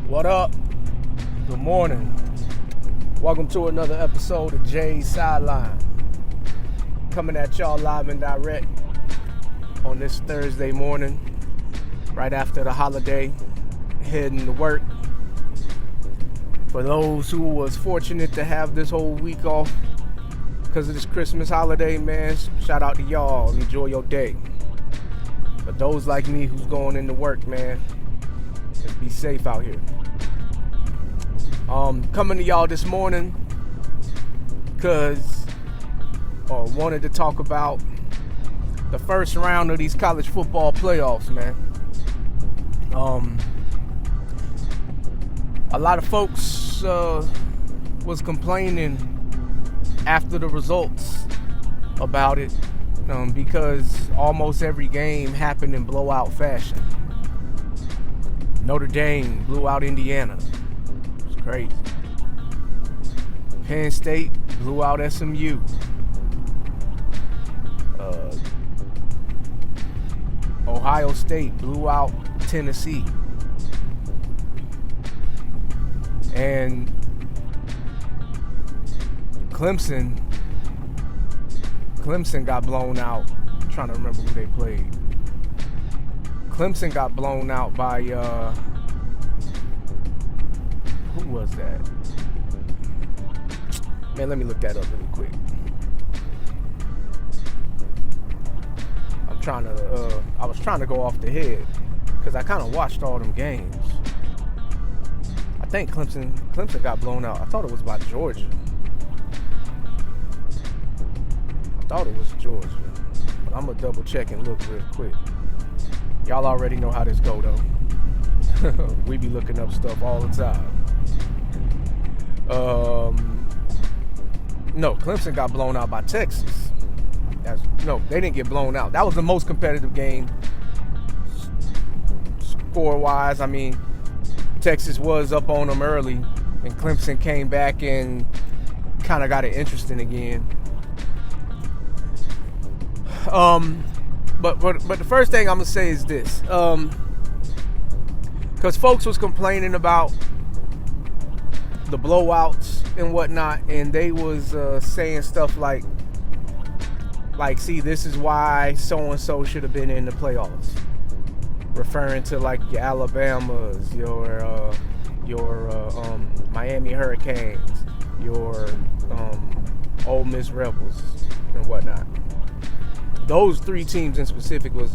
What up? Good morning. Welcome to another episode of Jay's Sideline. Coming at y'all live and direct on this Thursday morning, right after the holiday, heading to work. For those who was fortunate to have this whole week off because of this Christmas holiday, man, shout out to y'all. Enjoy your day. But those like me who's going into work, man, just be safe out here. Coming to y'all this morning because wanted to talk about the first round of these college football playoffs, man. A lot of folks was complaining after the results about it because almost every game happened in blowout fashion. Notre Dame blew out Indiana. It was crazy. Penn State blew out SMU. Ohio State blew out Tennessee. And Clemson got blown out. I'm trying to remember who they played. Clemson got blown out by who was that? Man, let me look that up really quick. I was trying to go off the head because I kind of watched all them games. I think Clemson got blown out. I thought it was by Georgia. But I'm gonna double check and look real quick. Y'all already know how this go though. We be looking up stuff all the time. No, Clemson got blown out by Texas. No, they didn't get blown out. That was the most competitive game score-wise. I mean, Texas was up on them early, and Clemson came back and kind of got it interesting again. But the first thing I'm gonna say is this, because folks was complaining about the blowouts and whatnot, and they was saying stuff like, see, this is why so-and-so should have been in the playoffs. Referring to like your Alabamas, your Miami Hurricanes, your Ole Miss Rebels, and whatnot. Those three teams in specific was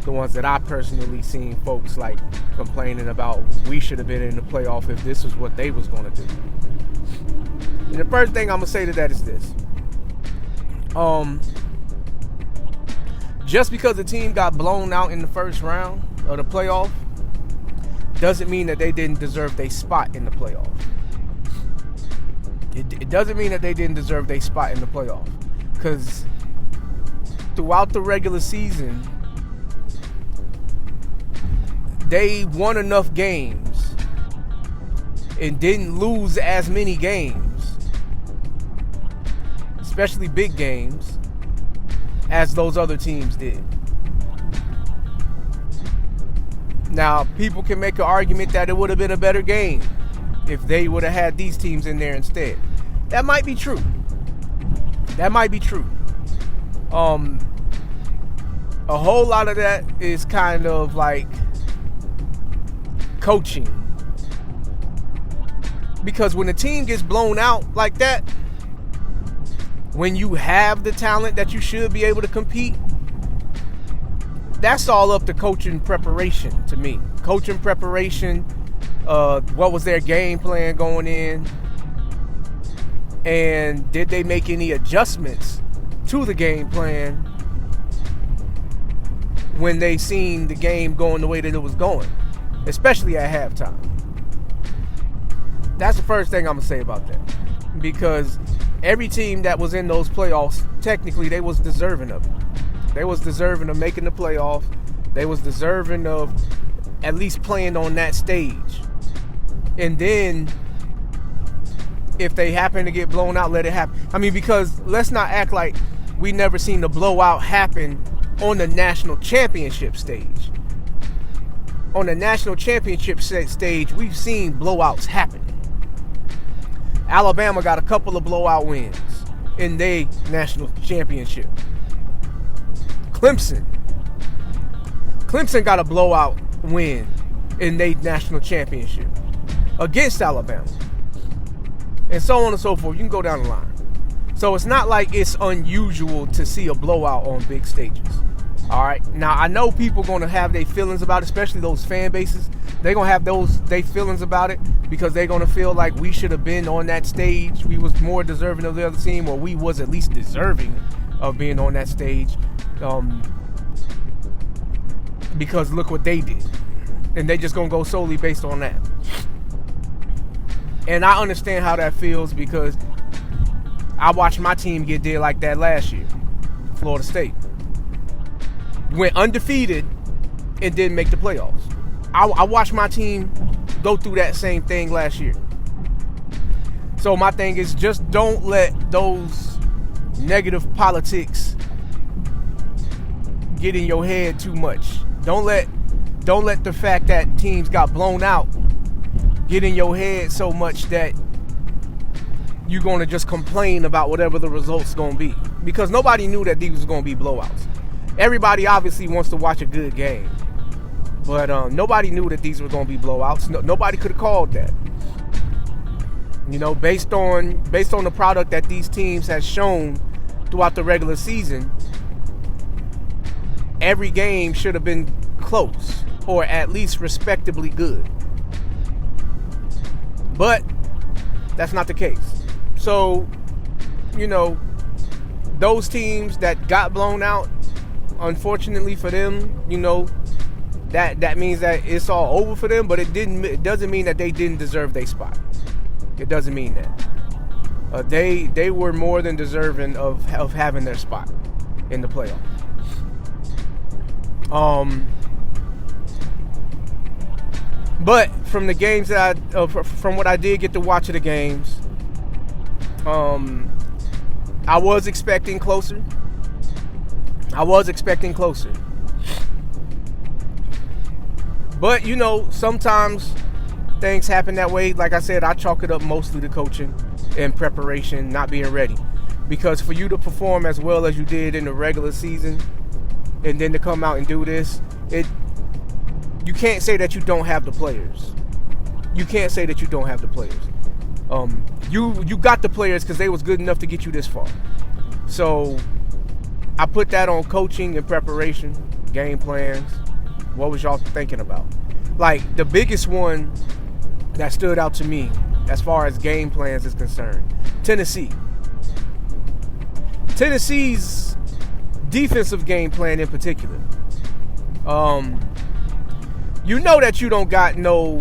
the ones that I personally seen folks like complaining about. We should have been in the playoff if this was what they was going to do. And the first thing I'm going to say to that is this. Just because the team got blown out in the first round of the playoff doesn't mean that they didn't deserve their spot in the playoff. It doesn't mean that they didn't deserve their spot in the playoff. Because throughout the regular season, they won enough games and didn't lose as many games, especially big games, as those other teams did. Now, people can make an argument that it would have been a better game if they would have had these teams in there instead. That might be true. A whole lot of that is kind of like coaching. Because when a team gets blown out like that, when you have the talent that you should be able to compete, that's all up to coaching preparation to me. Coaching preparation, what was their game plan going in, and did they make any adjustments to the game plan when they seen the game going the way that it was going, especially at halftime. That's the first thing I'm going to say about that. Because every team that was in those playoffs, technically, they was deserving of it. They was deserving of making the playoff. They was deserving of at least playing on that stage. And then, if they happen to get blown out, let it happen. I mean, because let's not act like we never seen the blowout happen on the national championship stage. on the national championship stage, we've seen blowouts happen. Alabama got a couple of blowout wins in their national championship. Clemson got a blowout win in their national championship against Alabama. And so on and so forth. You can go down the line. So it's not like it's unusual to see a blowout on big stages. All right. Now, I know people going to have their feelings about it, especially those fan bases. They're going to have their feelings about it because they're going to feel like we should have been on that stage. We was more deserving of the other team, or we was at least deserving of being on that stage because look what they did. And they just going to go solely based on that. And I understand how that feels because I watched my team get did like that last year. Florida State went undefeated and didn't make the playoffs. I watched my team go through that same thing last year. So my thing is, just don't let those negative politics get in your head too much. Don't let the fact that teams got blown out get in your head so much that you're going to just complain about whatever the result's going to be. Because nobody knew that these was going to be blowouts. Everybody obviously wants to watch a good game. But nobody knew that these were going to be blowouts. Nobody could have called that. You know, based on the product that these teams have shown throughout the regular season, every game should have been close or at least respectably good. But that's not the case. So, you know, those teams that got blown out, unfortunately for them, you know, that means that it's all over for them, but it doesn't mean that they didn't deserve their spot. It doesn't mean that. They were more than deserving of having their spot in the playoff. But from the games that from what I did get to watch of the games, I was expecting closer. But, you know, sometimes things happen that way. Like I said, I chalk it up mostly to coaching and preparation, not being ready. Because for you to perform as well as you did in the regular season and then to come out and do this, you can't say that you don't have the players. You got the players because they was good enough to get you this far. So I put that on coaching and preparation, game plans. What was y'all thinking about? Like, the biggest one that stood out to me as far as game plans is concerned, Tennessee's defensive game plan in particular. You know that you don't got no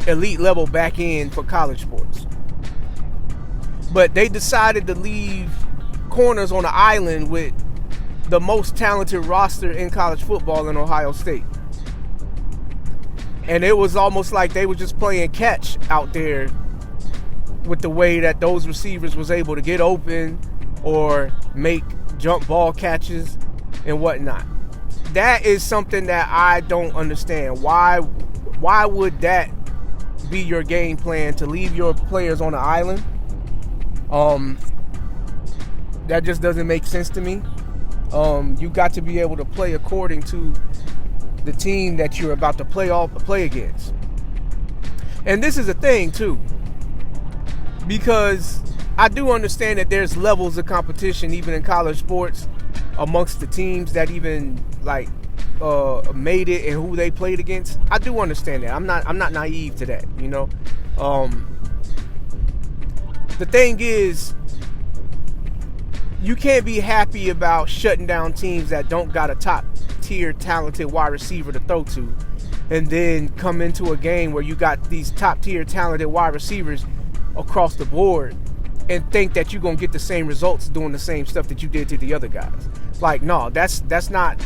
elite level back end for college sports. But they decided to leave corners on the island with the most talented roster in college football in Ohio State. And it was almost like they were just playing catch out there with the way that those receivers was able to get open or make jump ball catches and whatnot. That is something that I don't understand. Why would that be your game plan, to leave your players on the island? That just doesn't make sense to me. You got to be able to play according to the team that you're about to play against. And this is a thing too, because I do understand that there's levels of competition even in college sports amongst the teams that even like made it and who they played against. I do understand that. I'm not naive to that, you know. The thing is, you can't be happy about shutting down teams that don't got a top tier talented wide receiver to throw to, and then come into a game where you got these top tier talented wide receivers across the board and think that you're gonna get the same results doing the same stuff that you did to the other guys. Like, no, that's not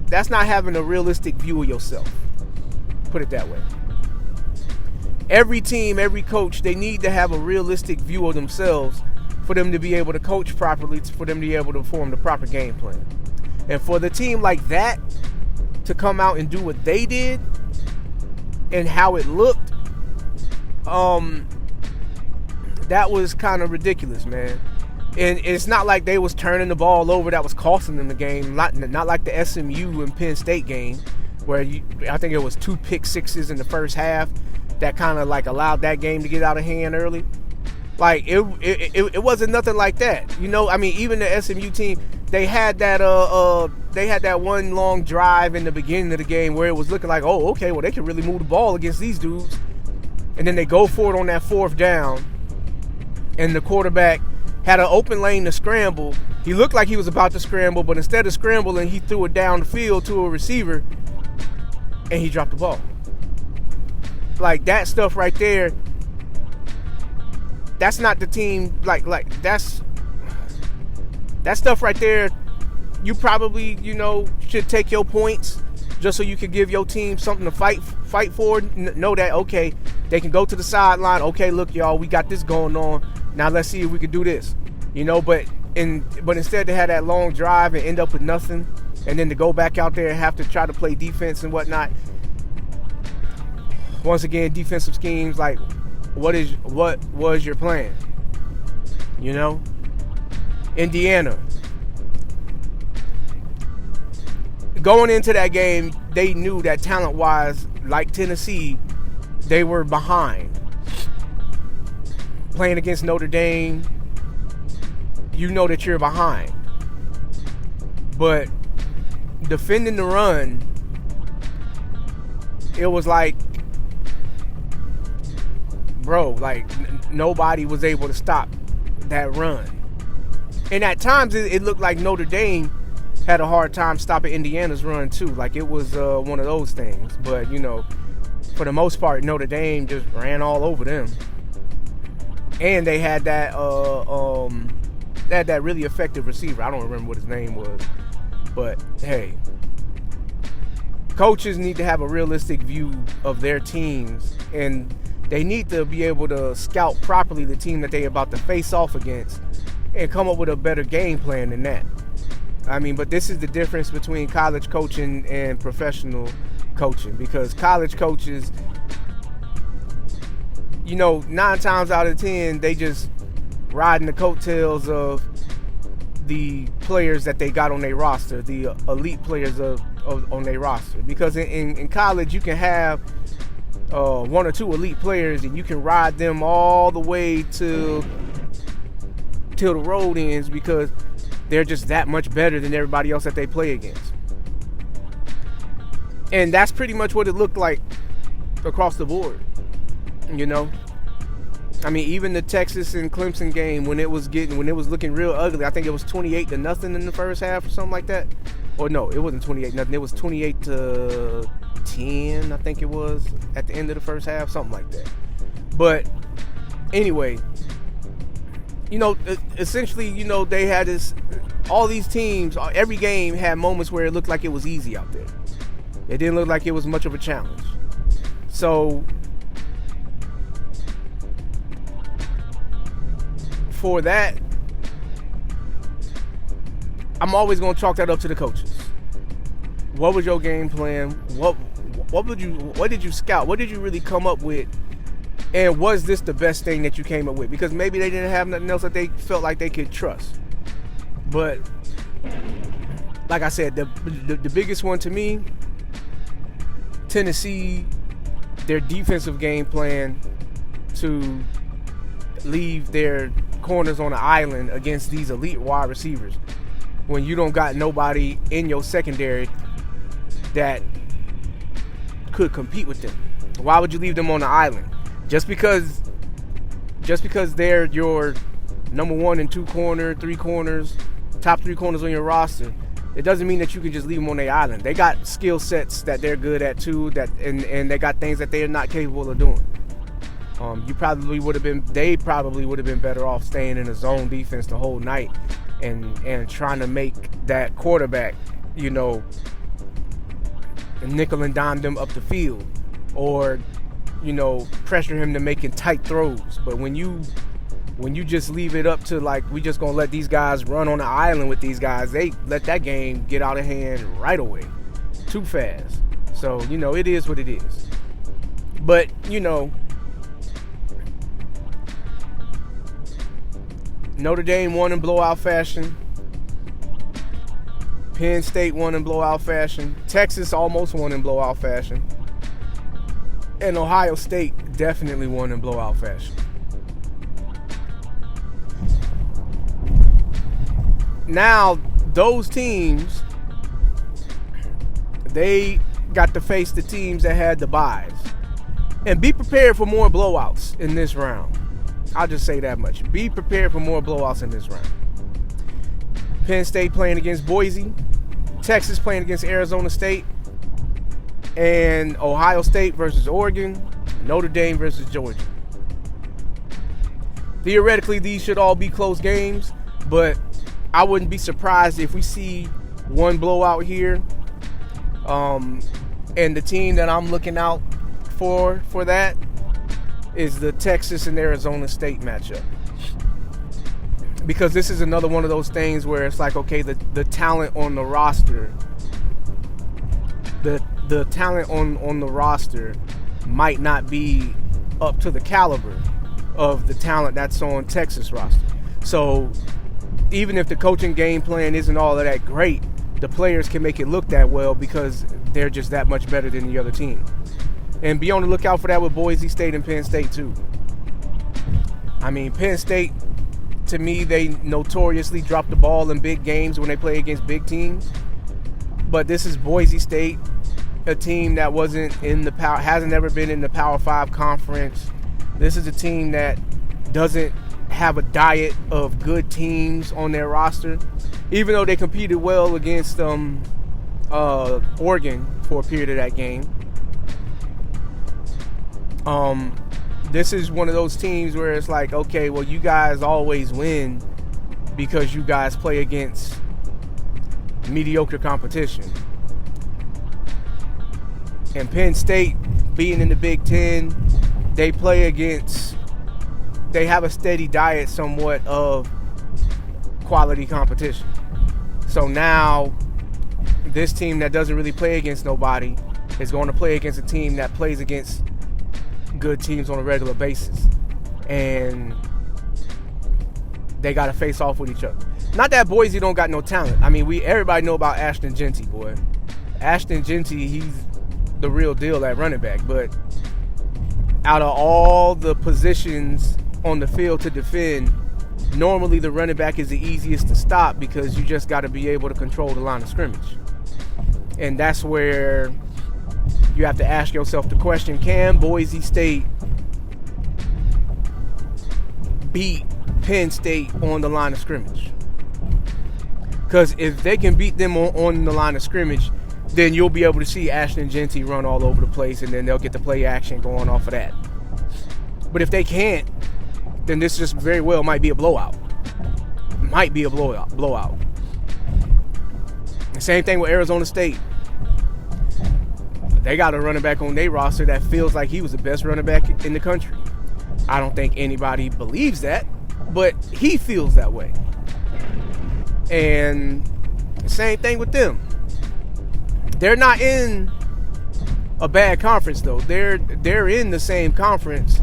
having a realistic view of yourself. Put it that way. Every team, every coach, they need to have a realistic view of themselves for them to be able to coach properly, for them to be able to form the proper game plan. And for the team like that to come out and do what they did and how it looked, that was kind of ridiculous, man. And it's not like they was turning the ball over that was costing them the game. Not like the SMU and Penn State game, where I think it was 2 pick sixes in the first half that kind of like allowed that game to get out of hand early. Like it wasn't nothing like that, you know. I mean, even the SMU team, they had that one long drive in the beginning of the game where it was looking like, oh, okay, well, they can really move the ball against these dudes, and then they go for it on that 4th down, and the quarterback had an open lane to scramble. He looked like he was about to scramble, but instead of scrambling, he threw it down the field to a receiver, and he dropped the ball. Like, that stuff right there, that's not the team, like that stuff right there, you probably, you know, should take your points just so you can give your team something to fight for. Know that, okay, they can go to the sideline. Okay, look, y'all, we got this going on. Now let's see if we can do this, you know. But instead, they had that long drive and end up with nothing, and then to go back out there and have to try to play defense and whatnot. Once again, defensive schemes. Like, what was your plan? You know, Indiana. Going into that game, they knew that talent-wise, like Tennessee, they were behind. Playing against Notre Dame, you know that you're behind. But defending the run, it was like, bro, like nobody was able to stop that run. And at times it looked like Notre Dame had a hard time stopping Indiana's run too. Like, it was one of those things. But, you know, for the most part, Notre Dame just ran all over them. And they had that really effective receiver. I don't remember what his name was. But hey, coaches need to have a realistic view of their teams, and they need to be able to scout properly the team that they're about to face off against and come up with a better game plan than that. I mean, but this is the difference between college coaching and professional coaching, because college coaches, you know, 9 times out of 10, they just riding the coattails of the players that they got on their roster, the elite players on their roster. Because in college, you can have 1 or 2 elite players, and you can ride them all the way till the road ends, because they're just that much better than everybody else that they play against. And that's pretty much what it looked like across the board, you know. I mean, even the Texas and Clemson game, when it was looking real ugly, I think it was 28-0 in the first half or something like that. Or no, it wasn't 28-0. It was 28-10, I think it was, at the end of the first half, something like that. But anyway, you know, essentially, you know, they had all these teams, every game had moments where it looked like it was easy out there. It didn't look like it was much of a challenge. So for that, I'm always going to chalk that up to the coaches. What was your game plan? What did you scout? What did you really come up with? And was this the best thing that you came up with? Because maybe they didn't have nothing else that they felt like they could trust. But like I said, the biggest one to me, Tennessee, their defensive game plan to leave their corners on the island against these elite wide receivers when you don't got nobody in your secondary that could compete with them. Why would you leave them on the island? Just because they're your number 1 and 2 corner, 3 corners, top 3 corners on your roster, it doesn't mean that you can just leave them on their island. They got skill sets that they're good at too, and they got things that they're not capable of doing. They probably would have been better off staying in a zone defense the whole night and trying to make that quarterback, you know, nickel and dime them up the field, or, you know, pressure him to making tight throws. But when you when you just leave it up to like, we just gonna let these guys run on the island with these guys, they let that game get out of hand right away, too fast. So, it is what it is. But, Notre Dame won in blowout fashion. Penn State won in blowout fashion. Texas almost won in blowout fashion. And Ohio State definitely won in blowout fashion. Now, those teams, they got to face the teams that had the byes. And be prepared for more blowouts in this round. I'll just say that much. Be prepared for more blowouts in this round. Penn State playing against Boise. Texas playing against Arizona State. And Ohio State versus Oregon. Notre Dame versus Georgia. Theoretically, these should all be close games, but I wouldn't be surprised if we see one blowout here. And the team that I'm looking out for that is the Texas and Arizona State matchup. Because this is another one of those things where it's like, okay, the talent on the roster, the talent on the roster might not be up to the caliber of the talent that's on Texas roster. So even if the coaching game plan isn't all of that great, the players can make it look that well because they're just that much better than the other team. And be on the lookout for that with Boise State and Penn State too. I mean, Penn State, to me, they notoriously drop the ball in big games when they play against big teams. But this is Boise State, a team that hasn't ever been in the Power 5 conference. This is a team that doesn't have a diet of good teams on their roster, even though they competed well against Oregon for a period of that game. This is one of those teams where it's like, okay, well, you guys always win because you guys play against mediocre competition. And Penn State, being in the Big Ten, they have a steady diet somewhat of quality competition. So now this team that doesn't really play against nobody is going to play against a team that plays against good teams on a regular basis, and they got to face off with each other. Not that Boise don't got no talent. I mean, everybody know about Ashton Genty, boy. Ashton Genty, he's the real deal at running back. But out of all the positions on the field to defend, normally the running back is the easiest to stop because you just got to be able to control the line of scrimmage. And that's where you have to ask yourself the question, can Boise State beat Penn State on the line of scrimmage? Because if they can beat them on the line of scrimmage, then you'll be able to see Ashton Genty run all over the place, and then they'll get the play action going off of that. But if they can't, then this just very well might be a blowout. Might be a blowout. The same thing with Arizona State. They got a running back on their roster that feels like he was the best running back in the country. I don't think anybody believes that, but he feels that way. And same thing with them. They're not in a bad conference, though. They're in the same conference.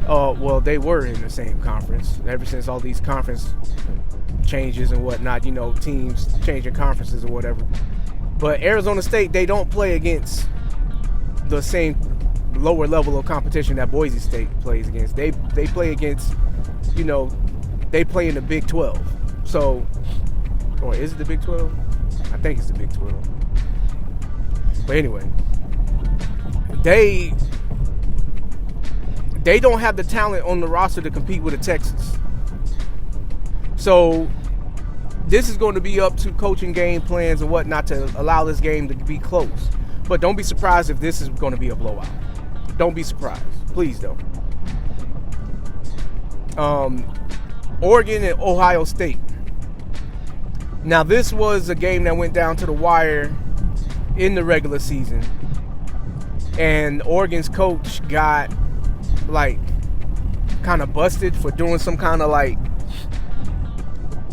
Well, they were in the same conference ever since all these conference changes and whatnot, teams changing conferences or whatever. But Arizona State, they don't play against the same lower level of competition that Boise State plays against. They play against, they play in the Big 12. So, or is it the Big 12? I think it's the Big 12. But anyway, they don't have the talent on the roster to compete with a Texas. So this is going to be up to coaching game plans and whatnot to allow this game to be close. But don't be surprised if this is going to be a blowout. Don't be surprised. Please don't. Oregon and Ohio State. Now, this was a game that went down to the wire in the regular season. And Oregon's coach got, kind of busted for doing some kind of like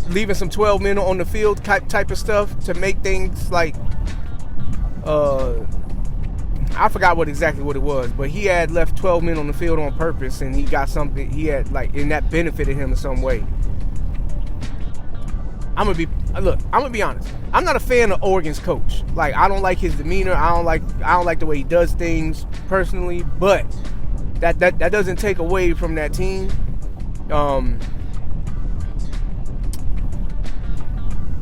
leaving some 12 men on the field type of stuff to make things like I forgot exactly what it was, but he had left 12 men on the field on purpose, and he got something he had like, and that benefited him in some way. I'm gonna be honest. I'm not a fan of Oregon's coach. Like, I don't like his demeanor. I don't like the way he does things personally. But that doesn't take away from that team.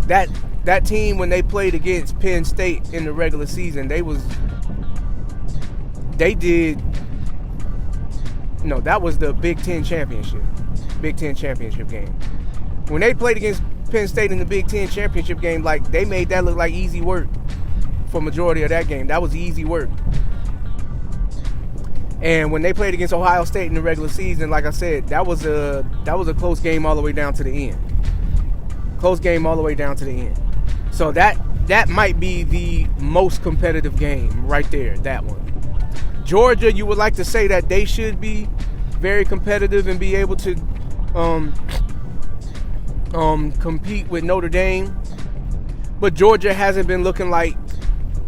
That team, when they played against Penn State in the regular season, that was the Big Ten championship game. When they played against Penn State in the Big Ten championship game, like, they made that look like easy work for majority of that game. That was easy work. And when they played against Ohio State in the regular season, like I said, that was a close game all the way down to the end. So that might be the most competitive game right there, that one. Georgia, you would like to say that they should be very competitive and be able to compete with Notre Dame, but Georgia hasn't been looking like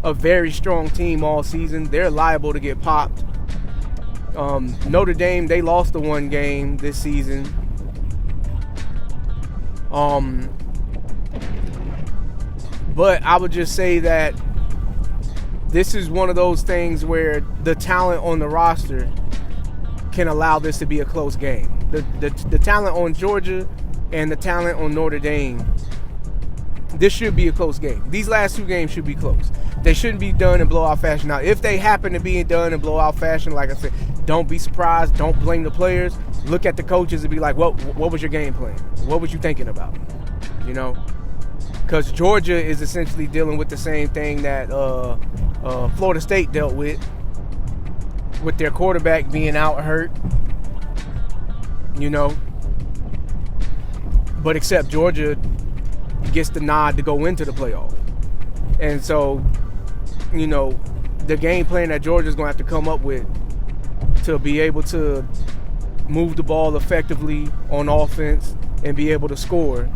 a very strong team all season. They're liable to get popped. Notre Dame, they lost the one game this season. But I would just say that this is one of those things where the talent on the roster can allow this to be a close game. The talent on Georgia and the talent on Notre Dame, this should be a close game. These last two games should be close. They shouldn't be done in blowout fashion. Now, if they happen to be done in blowout fashion, like I said, don't be surprised. Don't blame the players. Look at the coaches and be like, what was your game plan? What was you thinking about? You know? Because Georgia is essentially dealing with the same thing that Florida State dealt with their quarterback being out hurt. You know? But except Georgia gets the nod to go into the playoff. And so, you know, the game plan that Georgia's going to have to come up with to be able to move the ball effectively on offense and be able to score,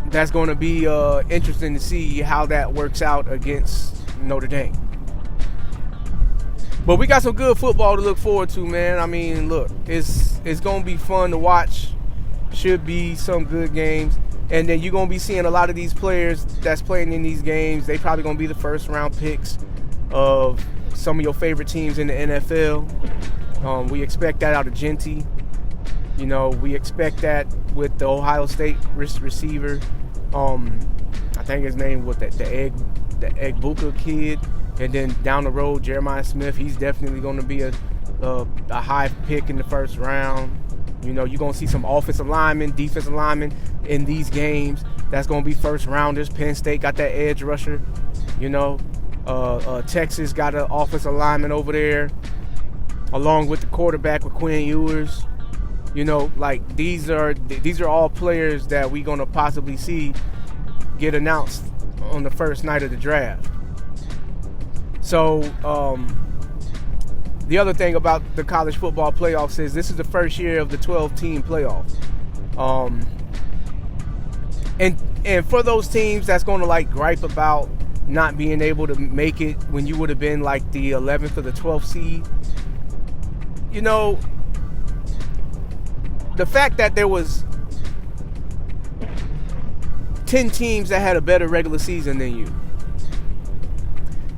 that's going to be interesting to see how that works out against Notre Dame. But we got some good football to look forward to, man. I mean, look, it's going to be fun to watch. Should be some good games. And then you're going to be seeing a lot of these players that's playing in these games. They probably going to be the first round picks of some of your favorite teams in the NFL. We expect that out of Genty. You know, we expect that with the Ohio State receiver. I think his name was the Egbuka kid. And then down the road, Jeremiah Smith. He's definitely going to be a high pick in the first round. You know, you're going to see some offensive linemen, defensive linemen in these games. That's going to be first rounders. Penn State got that edge rusher. You know, Texas got an offensive lineman over there, along with the quarterback with Quinn Ewers. You know, like these are all players that we're going to possibly see get announced on the first night of the draft. So, the other thing about the college football playoffs is this is the first year of the 12-team playoff. And for those teams that's going to like gripe about not being able to make it when you would have been like the 11th or the 12th seed, you know, the fact that there was 10 teams that had a better regular season than you,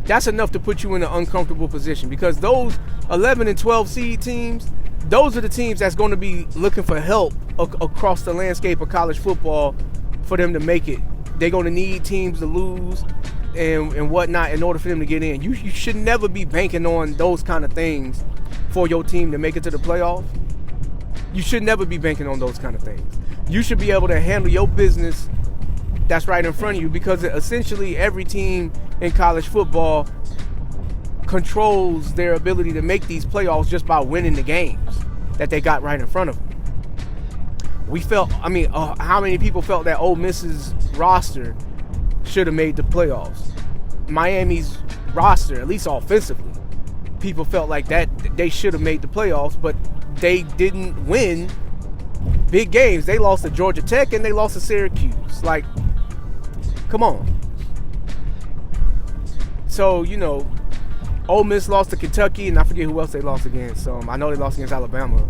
that's enough to put you in an uncomfortable position, because those 11 and 12 seed teams, those are the teams that's going to be looking for help across the landscape of college football for them to make it. They're going to need teams to lose and whatnot in order for them to get in. You should never be banking on those kind of things for your team to make it to the playoff. You should never be banking on those kind of things. You should be able to handle your business that's right in front of you, because essentially every team in college football controls their ability to make these playoffs just by winning the games that they got right in front of them. How many people felt that Ole Miss's roster should have made the playoffs? Miami's roster, at least offensively, people felt like that they should have made the playoffs, but they didn't win big games. They lost to Georgia Tech and they lost to Syracuse. Like, come on. So, Ole Miss lost to Kentucky, and I forget who else they lost against. I know they lost against Alabama.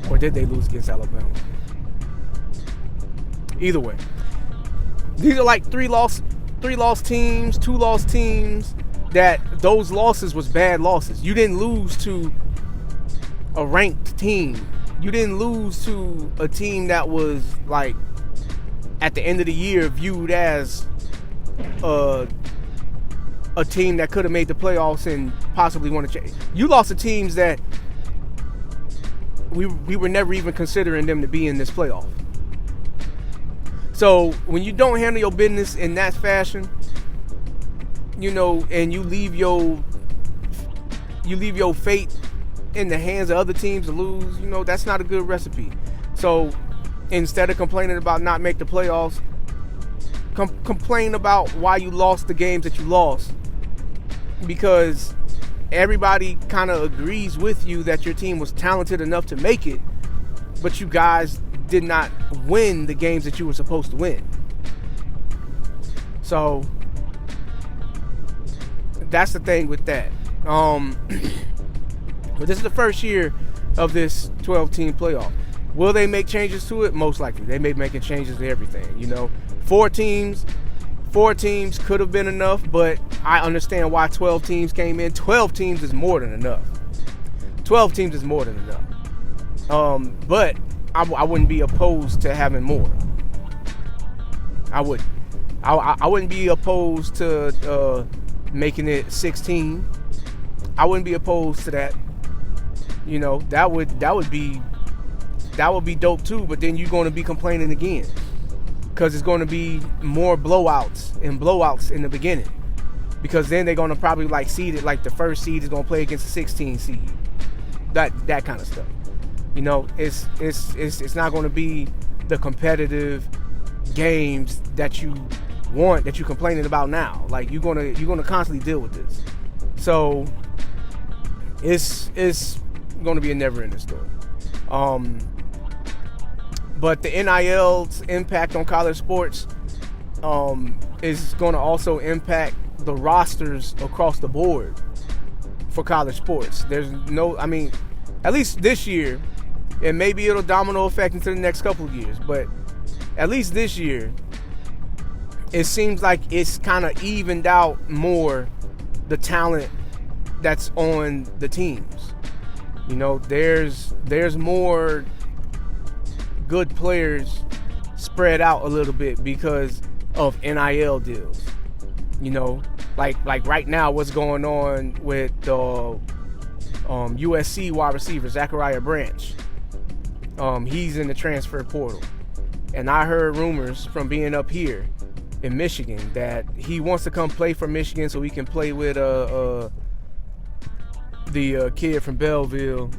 Or did they lose against Alabama? Either way. These are like three lost teams, 2 lost teams, that those losses was bad losses. You didn't lose to a ranked team. You didn't lose to a team that was, like, at the end of the year viewed as a team that could have made the playoffs and possibly won a championship. You lost to teams that we were never even considering them to be in this playoff. So when you don't handle your business in that fashion, and you leave your fate in the hands of other teams to lose, that's not a good recipe. So instead of complaining about not making the playoffs, complain about why you lost the games that you lost, because everybody kind of agrees with you that your team was talented enough to make it, but you guys did not win the games that you were supposed to win. So that's the thing with that. But this is the first year of this 12-team playoff. Will they make changes to it? Most likely. They may be making changes to everything. 4 teams could have been enough, but I understand why 12 teams came in. 12 teams is more than enough. 12 teams is more than enough. But I wouldn't be opposed to having more. I wouldn't. I wouldn't be opposed to making it 16. I wouldn't be opposed to that. That would be dope too. But then you're going to be complaining again, because it's going to be more blowouts in the beginning. Because then they're going to probably seed it, like the first seed is going to play against the 16 seed. That kind of stuff. It's not going to be the competitive games that you want, that you're complaining about now. Like, you're gonna constantly deal with this. So it's going to be a never-ending story. But the NIL's impact on college sports is going to also impact the rosters across the board for college sports. At least this year, and maybe it'll domino effect into the next couple of years, but at least this year, it seems like it's kind of evened out more the talent that's on the teams. There's more good players spread out a little bit because of NIL deals. Like right now, what's going on with the USC wide receiver Zachariah Branch. He's in the transfer portal, and I heard rumors from being up here in Michigan that he wants to come play for Michigan so he can play with the kid from Belleville,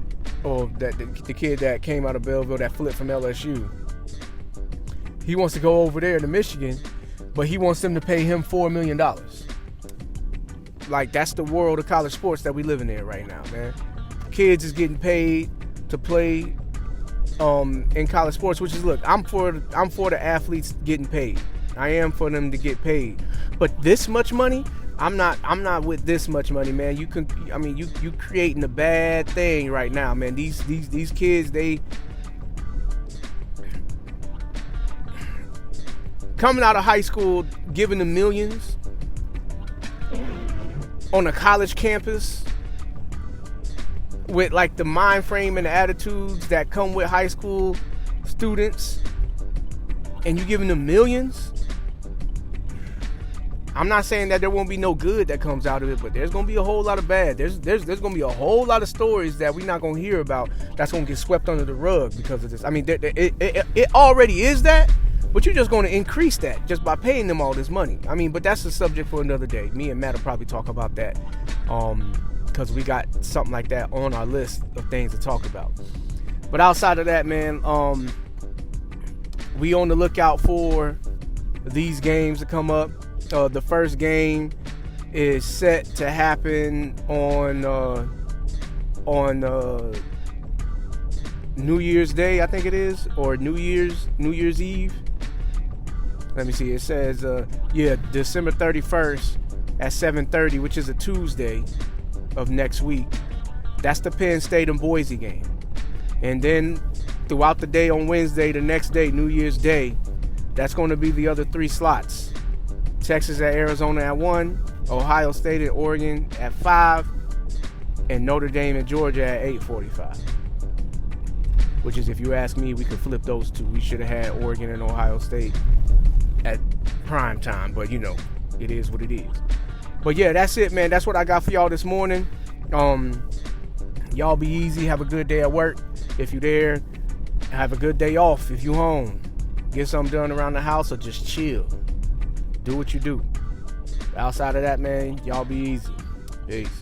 or the kid that came out of Belleville that flipped from LSU. He wants to go over there to Michigan, but he wants them to pay him $4 million. Like, that's the world of college sports that we living in right now, man. Kids is getting paid to play in college sports, which is, look, I'm for the athletes getting paid. I am for them to get paid. But this much money, I'm not with this much money, man. You creating a bad thing right now, man. These kids, they coming out of high school, giving them millions on a college campus with like the mind frame and the attitudes that come with high school students, and you giving them millions. I'm not saying that there won't be no good that comes out of it, but there's going to be a whole lot of bad. There's going to be a whole lot of stories that we're not going to hear about that's going to get swept under the rug because of this. I mean, it already is that, but you're just going to increase that just by paying them all this money. I mean, but that's a subject for another day. Me and Matt will probably talk about that because we got something like that on our list of things to talk about. But outside of that, man, we on the lookout for these games to come up. The first game is set to happen on on New Year's Day, I think it is, or New Year's Eve. Let me see. It says, December 31st at 7:30, which is a Tuesday of next week. That's the Penn State and Boise game. And then throughout the day on Wednesday, the next day, New Year's Day, that's going to be the other 3 slots. Texas at Arizona at 1, Ohio State and Oregon at 5, and Notre Dame and Georgia at 8:45. Which is, if you ask me, we could flip those 2. We should have had Oregon and Ohio State at prime time, but it is what it is. But yeah, that's it, man. That's what I got for y'all this morning. Y'all be easy. Have a good day at work if you there. Have a good day off if you home. Get something done around the house or just chill. Do what you do. Outside of that, man, y'all be easy. Peace.